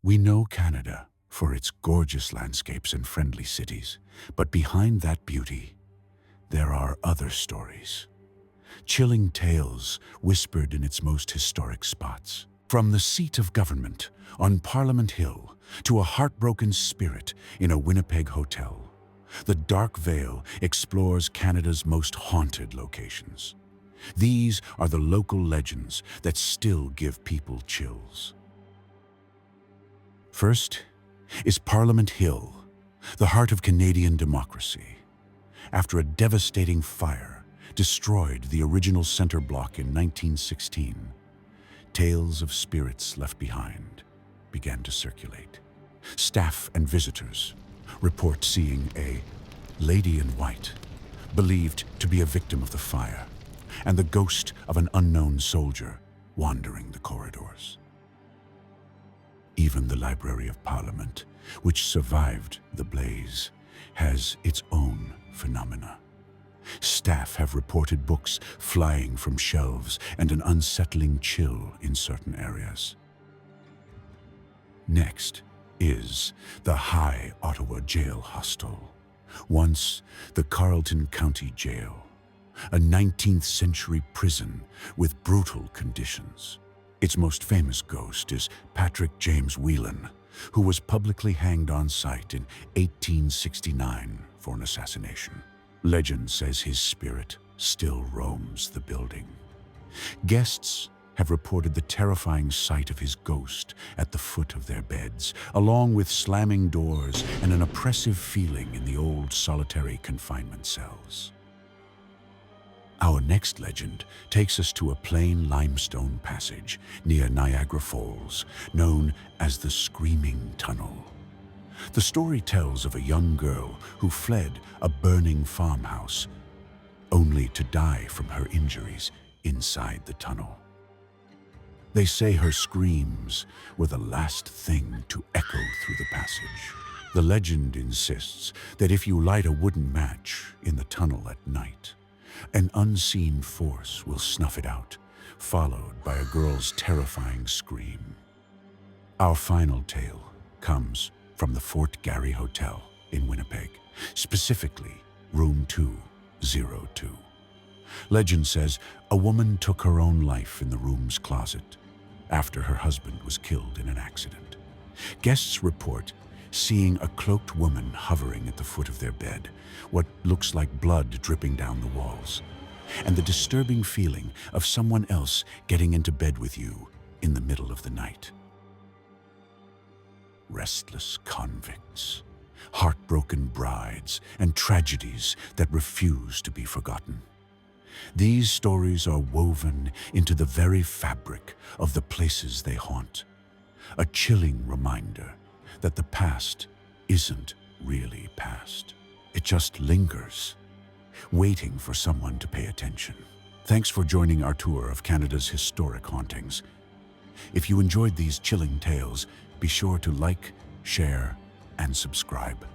We know Canada for its gorgeous landscapes and friendly cities, but behind that beauty, there are other stories. Chilling tales whispered in its most historic spots. From the seat of government on Parliament Hill to a heartbroken spirit in a Winnipeg hotel, the Dark Veil explores Canada's most haunted locations. These are the local legends that still give people chills. First is Parliament Hill, the heart of Canadian democracy. After a devastating fire destroyed the original center block in 1916, tales of spirits left behind began to circulate. Staff and visitors report seeing a lady in white, believed to be a victim of the fire, and the ghost of an unknown soldier wandering the corridors. Even the Library of Parliament, which survived the blaze, has its own phenomena. Staff have reported books flying from shelves and an unsettling chill in certain areas. Next is the High Ottawa Jail Hostel, once the Carleton County Jail, a 19th century prison with brutal conditions. Its most famous ghost is Patrick James Whelan, who was publicly hanged on sight in 1869 for an assassination. Legend says his spirit still roams the building. Guests have reported the terrifying sight of his ghost at the foot of their beds, along with slamming doors and an oppressive feeling in the old solitary confinement cells. Our next legend takes us to a plain limestone passage near Niagara Falls, known as the Screaming Tunnel. The story tells of a young girl who fled a burning farmhouse, only to die from her injuries inside the tunnel. They say her screams were the last thing to echo through the passage. The legend insists that if you light a wooden match in the tunnel at night, an unseen force will snuff it out, followed by a girl's terrifying scream. Our final tale comes from the Fort Garry Hotel in Winnipeg, specifically room 202. Legend says a woman took her own life in the room's closet after her husband was killed in an accident. Guests report seeing a cloaked woman hovering at the foot of their bed, what looks like blood dripping down the walls, and the disturbing feeling of someone else getting into bed with you in the middle of the night. Restless convicts, heartbroken brides, and tragedies that refuse to be forgotten. These stories are woven into the very fabric of the places they haunt, a chilling reminder that the past isn't really past. It just lingers, waiting for someone to pay attention. Thanks for joining our tour of Canada's historic hauntings. If you enjoyed these chilling tales, be sure to like, share, and subscribe.